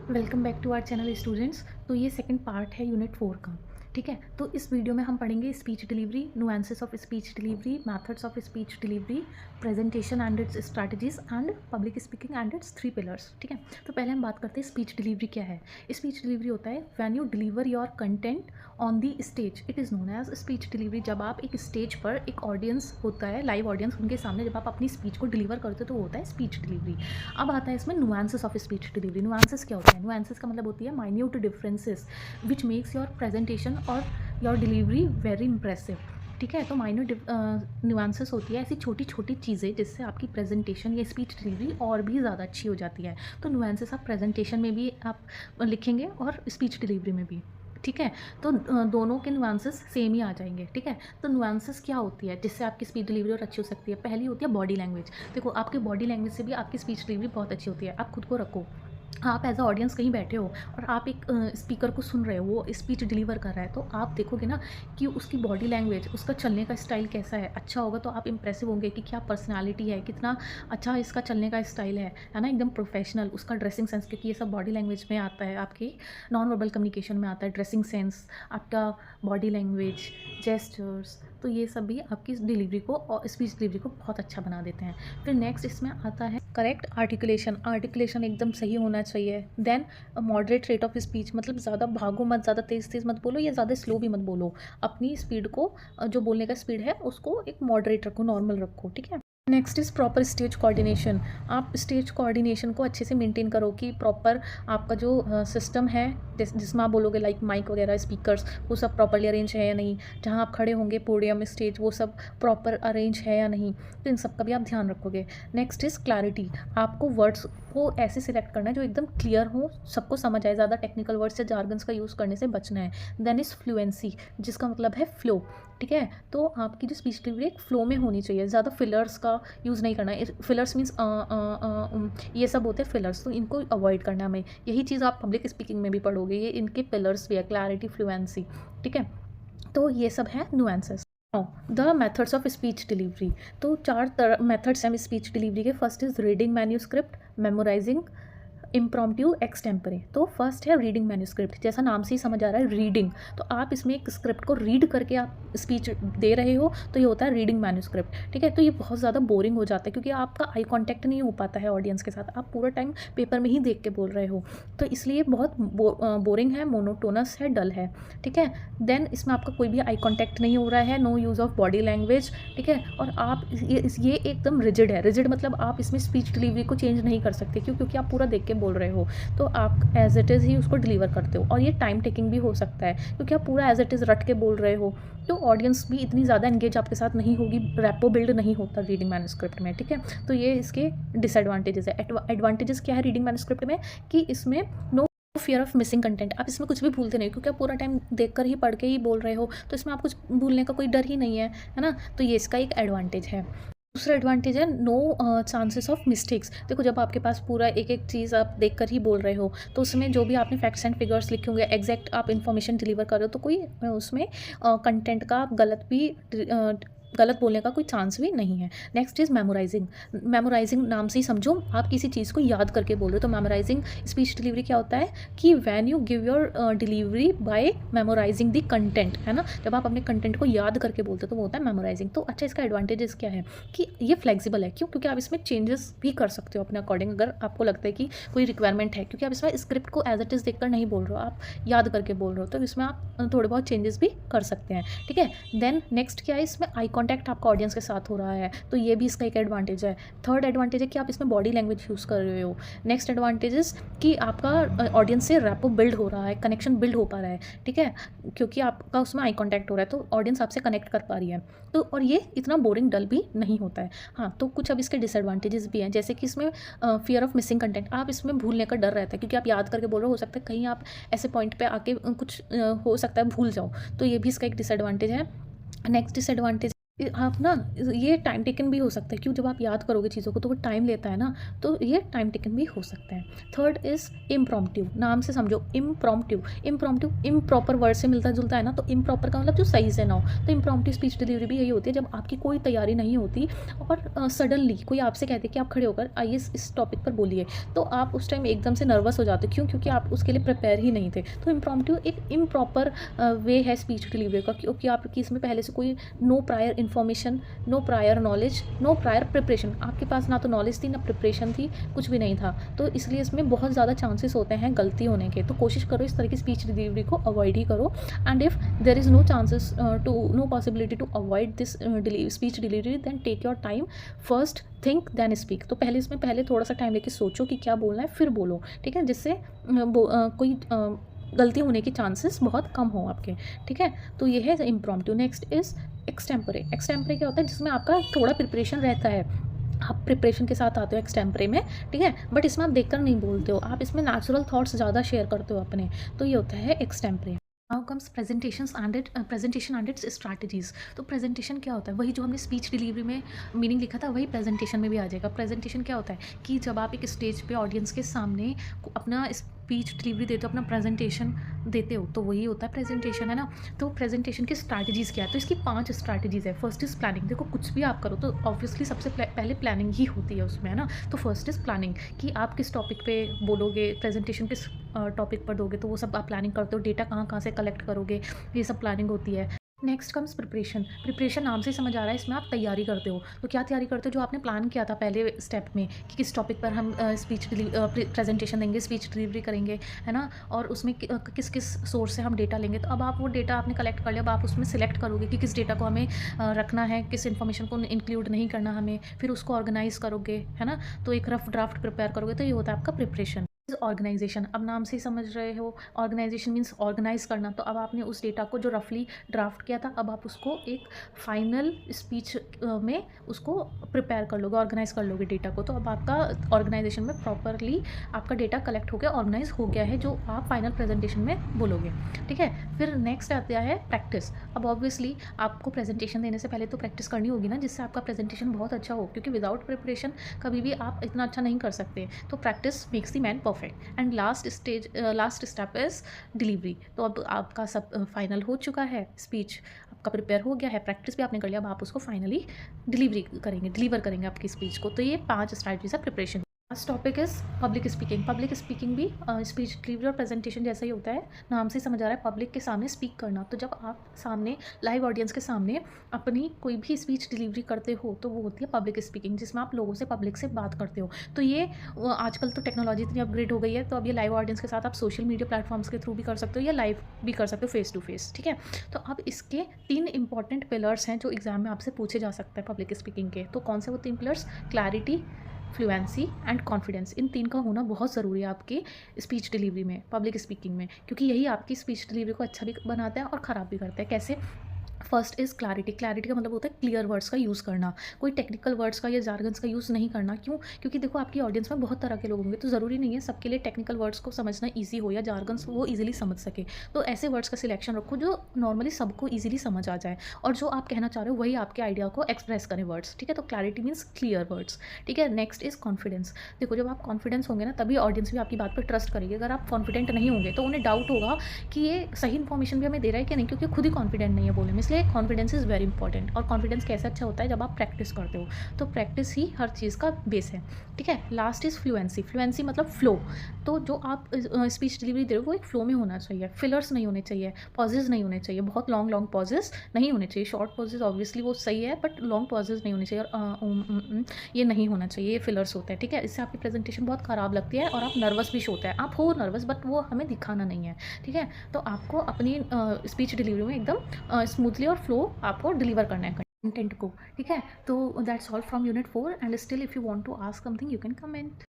Welcome back to our channel students. तो ये second part है यूनिट 4 का। ठीक है, तो इस वीडियो में हम पढ़ेंगे speech delivery, nuances of speech delivery, methods of speech delivery, presentation and its strategies and public speaking and it's 3 pillars. ठीक है, तो पहले हम बात करते हैं स्पीच डिलीवरी क्या है। स्पीच डिलीवरी होता है when you deliver your content on the stage, it is known as speech delivery. जब आप एक स्टेज पर एक ऑडियंस होता है, लाइव ऑडियंस, उनके सामने जब आप अपनी स्पीच को डिलीवर करते हो तो वो होता है स्पीच डिलीवरी। अब आता है इसमें nuances of speech delivery. Nuances क्या होता है? नुएंसेस का मतलब होती है minute differences which makes your presentation और योर डिलीवरी वेरी इंप्रेसिव। ठीक है, तो माइन्यूट नुएंसेस होती है ऐसी छोटी छोटी चीज़ें जिससे आपकी प्रेजेंटेशन या स्पीच डिलीवरी और भी ज़्यादा अच्छी हो जाती है। तो नुएंसेस आप प्रेजेंटेशन में भी आप लिखेंगे और स्पीच डिलीवरी में भी। ठीक है, तो दोनों के नुएंसेस सेम ही आ जाएंगे। ठीक है, तो नुएंसेस क्या होती है जिससे आपकी स्पीच डिलीवरी और अच्छी हो सकती है? पहली होती है बॉडी लैंग्वेज। देखो, आपकी बॉडी लैंग्वेज से भी आपकी स्पीच डिलीवरी बहुत अच्छी होती है। आप खुद को रखो, आप एज अ ऑडियंस कहीं बैठे हो और आप एक स्पीकर को सुन रहे हो, वो स्पीच डिलीवर कर रहा है, तो आप देखोगे ना कि उसकी बॉडी लैंग्वेज, उसका चलने का स्टाइल कैसा है। अच्छा होगा तो आप इंप्रेसिव होंगे कि क्या पर्सनालिटी है, कितना अच्छा इसका चलने का स्टाइल है ना, एकदम प्रोफेशनल। उसका ड्रेसिंग सेंस, क्योंकि ये सब बॉडी लैंग्वेज में आता है, आपकी नॉन वर्बल कम्युनिकेशन में आता है। ड्रेसिंग सेंस, आपका बॉडी लैंग्वेज, जेस्चर्स, तो ये सब भी आपकी डिलीवरी को और स्पीच डिलीवरी को बहुत अच्छा बना देते हैं। फिर नेक्स्ट इसमें आता है करेक्ट आर्टिकुलेशन। आर्टिकुलेशन एकदम सही होना चाहिए। Then moderate rate of speech, मतलब ज़्यादा भागो मत, ज़्यादा तेज़ तेज़ मत बोलो या ज़्यादा स्लो भी मत बोलो। अपनी स्पीड को, जो बोलने का स्पीड है उसको एक मॉडरेट रखो, नॉर्मल रखो। ठीक है, next is proper stage coordination. आप स्टेज कोऑर्डिनेशन को अच्छे से मेंटेन करो कि प्रॉपर आपका जो सिस्टम है जिसमें आप बोलोगे, लाइक माइक वगैरह, स्पीकर्स, वो सब प्रॉपरली अरेंज है या नहीं। जहाँ आप खड़े होंगे, पोडियम, स्टेज, वो सब प्रॉपर अरेंज है या नहीं, तो इन सब का भी आप ध्यान रखोगे। Next is clarity. आपको वर्ड्स को ऐसे सिलेक्ट करना है जो एकदम क्लियर हो, सबको समझ आए, ज़्यादा टेक्निकल वर्ड्स या जार्गन्स का यूज़ करने से बचना है। देन इज़ फ्लुएंसी, जिसका मतलब है फ्लो। ठीक है, तो आपकी जो स्पीच डिलीवरी एक फ्लो में होनी चाहिए, ज़्यादा फिलर्स का यूज़ नहीं करना है। फिलर्स मीन्स ये सब होते हैं फिलर्स, तो इनको अवॉइड करना है हमें। यही चीज़ आप पब्लिक स्पीकिंग में भी पढ़ोगे, ये इनके पिलर्स भी है, क्लैरिटी, फ्लुएंसी। ठीक है, तो ये सब है nuances. The methods of speech delivery, तो 4 मेथड्स हैं स्पीच डिलीवरी के। First is reading manuscript, memorising, impromptu, extempore. तो फर्स्ट है रीडिंग मैन्यूस्क्रिप्ट। जैसा नाम से ही समझ आ रहा है, रीडिंग, तो आप इसमें एक स्क्रिप्ट को रीड करके आप स्पीच दे रहे हो, तो ये होता है रीडिंग मैन्यूस्क्रिप्ट। ठीक है, तो ये बहुत ज़्यादा बोरिंग हो जाता है क्योंकि आपका आई कांटेक्ट नहीं हो पाता है ऑडियंस के साथ, आप पूरा टाइम पेपर में ही देख के बोल रहे हो, तो इसलिए बहुत बोरिंग है, मोनोटोनस है, डल है। ठीक है, देन इसमें आपका कोई भी आई कॉन्टैक्ट नहीं हो रहा है, no use of body language. ठीक है, और आप ये एकदम रिजिड है। रिजिड मतलब आप इसमें स्पीच डिलीवरी को चेंज नहीं कर सकते, क्यों? क्योंकि आप पूरा देख के बोल रहे हो, तो आप एज इट इज़ ही उसको डिलीवर करते हो। और ये टाइम टेकिंग भी हो सकता है क्योंकि आप पूरा एज इट इज़ रट के बोल रहे हो, तो ऑडियंस भी इतनी ज़्यादा एंगेज आपके साथ नहीं होगी, रैपो बिल्ड नहीं होता रीडिंग मैन्यूस्क्रिप्ट में। ठीक है, तो ये इसके डिसएडवांटेजेस है। एडवांटेजेस क्या है रीडिंग मैन्यूस्क्रिप्ट में, कि इसमें no fear of missing content, आप इसमें कुछ भी भूलते नहीं क्योंकि आप पूरा टाइम देखकर ही, पढ़ के ही बोल रहे हो, तो इसमें आप कुछ भूलने का कोई डर ही नहीं है ना, तो ये इसका एक एडवांटेज है। दूसरा एडवांटेज है नो चांसेस ऑफ मिस्टेक्स। देखो, जब आपके पास पूरा एक एक चीज़ आप देखकर ही बोल रहे हो, तो उसमें जो भी आपने फैक्ट्स एंड फिगर्स लिखे होंगे, एग्जैक्ट आप इन्फॉर्मेशन डिलीवर कर रहे हो, तो कोई उसमें कंटेंट का गलत बोलने का कोई चांस भी नहीं है। Next is memorising. मेमोराइजिंग नाम से ही समझो, आप किसी चीज़ को याद करके बोल रहे हो, तो मेमोराइजिंग स्पीच डिलीवरी क्या होता है कि when you give your delivery by memorising the content, है ना, जब आप अपने कंटेंट को याद करके बोलते हो तो वो होता है मेमोराइजिंग। तो अच्छा, इसका एडवांटेजेस क्या है कि ये फ्लेक्सिबल है। क्यों? क्योंकि आप इसमें चेंजेस भी कर सकते हो अपने अकॉर्डिंग, अगर आपको लगता है कि कोई रिक्वायरमेंट है, क्योंकि आप इसमें स्क्रिप्ट को एज इट इज़ देखकर नहीं बोल रहे हो, आप याद करके बोल रहे हो, तो इसमें आप थोड़े बहुत चेंजेस भी कर सकते हैं। ठीक है, देन नेक्स्ट क्या है, इसमें आई कॉन्टैक्ट आपका ऑडियंस के साथ हो रहा है, तो ये भी इसका एक एडवांटेज है। थर्ड एडवांटेज है कि आप इसमें बॉडी लैंग्वेज यूज़ कर रहे हो। नेक्स्ट एडवांटेजेस कि आपका ऑडियंस से रैपो बिल्ड हो रहा है, कनेक्शन बिल्ड हो पा रहा है। ठीक है, क्योंकि आपका उसमें आई कॉन्टैक्ट हो रहा है, तो ऑडियंस आपसे कनेक्ट कर पा रही है, तो और ये इतना बोरिंग डल भी नहीं होता है। हाँ, तो कुछ अब इसके डिसएडवांटेजेस भी हैं, जैसे कि इसमें फियर ऑफ मिसिंग कंटेंट, आप इसमें भूलने का डर रहता है क्योंकि आप याद करके बोल रहे हो सकता है कहीं आप ऐसे पॉइंट पे आके कुछ हो सकता है भूल जाओ, तो ये भी इसका एक डिसएडवांटेज है। नेक्स्ट डिसएडवांटेज आप ना ये टाइम टेकन भी हो सकता है, क्यों, जब आप याद करोगे चीज़ों को तो वो टाइम लेता है ना, तो ये टाइम टेकन भी हो सकता है। थर्ड इज़ इम्प्रॉम्प्टू, नाम से समझो इम्प्रॉम्प्टू। इम्प्रॉम्प्टू इम्प्रॉपर वर्ड से मिलता जुलता है ना, तो इम्प्रॉपर का मतलब जो सही से ना हो। तो इम्प्रॉम्प्टू स्पीच डिलीवरी भी यही होती है जब आपकी कोई तैयारी नहीं होती और सडनली कोई आपसे कहते कि आप खड़े होकर आइए इस टॉपिक पर बोलिए, तो आप उस टाइम एकदम से नर्वस हो जाते हो। क्यों? क्योंकि आप उसके लिए प्रिपेयर ही नहीं थे। तो इम्प्रॉम्प्टू एक इम्प्रॉपर वे है स्पीच डिलीवरी का, क्योंकि आपकी इसमें पहले से कोई no prior information, no prior knowledge, no prior preparation, आपके पास ना तो नॉलेज थी ना प्रिपरेशन थी, कुछ भी नहीं था। तो इसलिए इसमें बहुत ज़्यादा चांसेस होते हैं गलती होने के। तो कोशिश करो इस तरह की स्पीच डिलीवरी को अवॉइड ही करो। And if there is no chances to no possibility to avoid this speech delivery, then take your time, first think then speak. तो पहले थोड़ा सा टाइम लेके सोचो कि क्या बोलना है, फिर बोलो, ठीक है, जिससे कोई गलती होने के चांसेस बहुत कम हो आपके, ठीक है। तो ये है impromptu. Next is extempore. Extempore क्या होता है? जिसमें आपका थोड़ा प्रिपरेशन रहता है, आप प्रिपरेशन के साथ आते हो एक्सटेम्परे में, ठीक है, बट इसमें आप देखकर नहीं बोलते हो, आप इसमें नेचुरल थॉट्स ज़्यादा शेयर करते हो अपने। तो ये होता है extempore. Now comes presentation and its strategies. तो प्रेजेंटेशन क्या होता है? वही जो हमने स्पीच डिलीवरी में मीनिंग लिखा था, वही प्रेजेंटेशन में भी आ जाएगा। प्रेजेंटेशन क्या होता है कि जब आप एक स्टेज पे ऑडियंस के सामने अपना स्पीच डिलीवरी देते हो, अपना प्रेजेंटेशन देते हो, तो वही होता है प्रेजेंटेशन, है ना। तो प्रेजेंटेशन की स्ट्रैटेजीज़ क्या है? तो इसकी 5 स्ट्रैटेजीज़ है। First is planning. देखो, कुछ भी आप करो तो ऑब्वियसली सबसे पहले प्लानिंग ही होती है उसमें, है ना। तो फर्स्ट इज़ प्लानिंग, कि आप किस टॉपिक पे बोलोगे, प्रेजेंटेशन किस टॉपिक पर दोगे, तो वो सब आप प्लानिंग करते हो। डेटा कहाँ कहाँ से कलेक्ट करोगे, ये सब प्लानिंग होती है। Next comes preparation. प्रिपरेशन नाम से ही समझ आ रहा है, इसमें आप तैयारी करते हो। तो क्या तैयारी करते हो? जो आपने प्लान किया था पहले स्टेप में कि किस टॉपिक पर हम प्रेजेंटेशन देंगे, स्पीच डिलीवरी करेंगे, है ना, और उसमें किस किस सोर्स से हम डेटा लेंगे। तो अब आप वो डेटा आपने कलेक्ट कर लिया, अब आप उसमें सिलेक्ट करोगे कि किस डेटा को हमें रखना है, किस इन्फॉर्मेशन को इंक्लूड नहीं करना हमें, फिर उसको ऑर्गेनाइज करोगे, है ना। तो एक रफ ड्राफ्ट प्रिपेयर करोगे। तो ये होता है आपका प्रिपरेशन। ऑर्गेनाइजेशन, अब नाम से ही समझ रहे हो, ऑर्गेनाइजेशन मीन्स ऑर्गेनाइज करना। तो अब आपने उस डेटा को जो रफली ड्राफ्ट किया था, अब आप उसको एक फाइनल स्पीच में उसको प्रिपेयर कर लोगे, ऑर्गेनाइज कर लोगे डेटा को। तो अब आपका ऑर्गेनाइजेशन में प्रॉपरली आपका डेटा कलेक्ट हो गया, ऑर्गेनाइज हो गया है, जो आप फाइनल प्रेजेंटेशन में बोलोगे, ठीक है। फिर नेक्स्ट आता है प्रैक्टिस। अब ऑब्वियसली आपको प्रेजेंटेशन देने से पहले तो प्रैक्टिस करनी होगी ना, जिससे आपका प्रेजेंटेशन बहुत अच्छा हो, क्योंकि विदाउट प्रिपरेशन कभी भी आप इतना अच्छा नहीं कर सकते। तो practice makes the man perfect. And last step is delivery. तो अब आपका सब फाइनल हो चुका है, स्पीच आपका प्रिपेयर हो गया है, प्रैक्टिस भी आपने कर लिया, अब आप उसको फाइनली डिलीवर करेंगे आपकी स्पीच को। तो ये 5 स्ट्रैटेजीज है preparation. Last topic is public speaking. Public speaking भी स्पीच डिलीवरी और प्रेजेंटेशन जैसा ही होता है, नाम से ही समझ आ रहा है, पब्लिक के सामने स्पीक करना। तो जब आप सामने लाइव ऑडियंस के सामने अपनी कोई भी स्पीच डिलीवरी करते हो, तो वो होती है पब्लिक स्पीकिंग, जिसमें आप लोगों से, पब्लिक से बात करते हो। तो ये आजकल तो टेक्नोलॉजी इतनी अपग्रेड हो गई है, तो अब ये लाइव ऑडियंस के साथ आप सोशल मीडिया प्लेटफॉर्म्स के थ्रू भी कर सकते हो, या लाइव भी कर सकते हो, फेस टू फेस, ठीक है। तो अब इसके 3 इंपॉर्टेंट पिलर्स हैं जो एग्जाम में आपसे पूछे जा सकते हैं पब्लिक स्पीकिंग के। तो कौन से वो 3 pillars? Clarity, fluency and confidence. इन 3 का होना बहुत ज़रूरी है आपकी स्पीच डिलीवरी में, पब्लिक स्पीकिंग में, क्योंकि यही आपकी स्पीच डिलीवरी को अच्छा भी बनाता है और ख़राब भी करता है। कैसे? First is clarity. क्लैरिटी का मतलब होता है क्लियर वर्ड्स का यूज़ करना, कोई टेक्निकल वर्ड्स का या जार्गन्स का यूज़ नहीं करना। क्यों? क्योंकि देखो, आपकी ऑडियंस में बहुत तरह के लोग होंगे, तो ज़रूरी नहीं है सबके लिए टेक्निकल वर्ड्स को समझना ईजी हो, या जार्गन्स वो ईजिली समझ सके। तो ऐसे वर्ड्स का सिलेक्शन रखो जो नॉर्मली सबको ईजिली समझ आ जाए, और जो आप कहना चाह रहे हो वही आपके आइडिया को एक्सप्रेस करें वर्ड्स, ठीक है। तो क्लैरिटी मीन्स क्लियर वर्ड्स, ठीक है। Next is confidence. देखो, जब आप कॉन्फिडेंस होंगे ना, तभी ऑडियंस भी आपकी बात पर ट्रस्ट करेगी। अगर आप कॉन्फिडेंट नहीं होंगे तो उन्हें डाउट होगा कि ये सही इन्फॉर्मेशन भी हमें दे रहा है कि नहीं, क्योंकि खुद ही कॉन्फिडेंट नहीं है बोलने में। इसलिए कॉन्फिडेंस इज़ वेरी इंपॉर्टेंट। और कॉन्फिडेंस कैसे अच्छा होता है? जब आप प्रैक्टिस करते हो। तो प्रैक्टिस ही हर चीज़ का बेस है, ठीक है। Last is fluency. फ्लुएंसी मतलब फ्लो। तो जो आप स्पीच डिलीवरी दे रहे हो वो एक फ्लो में होना चाहिए, फिलर्स नहीं होने चाहिए, पॉजेज नहीं होने चाहिए, बहुत लॉन्ग लॉन्ग पॉजेज नहीं होने चाहिए। शॉर्ट पॉजेज ऑब्वियसली वो सही है, बट लॉन्ग पॉजेज नहीं होने चाहिए, और ये नहीं होना चाहिए, ये फिलर्स होता है, ठीक है। इससे आपकी प्रेजेंटेशन बहुत ख़राब लगती है और आप नर्वस भी होते हैं। आप हो नर्वस, बट वो हमें दिखाना नहीं है, ठीक है। तो आपको अपनी स्पीच डिलीवरी में एकदम स्मूथली और फ्लो आपको डिलीवर करना है कंटेंट को, ठीक है। तो that's all from unit 4, and still if you want to ask something you can comment.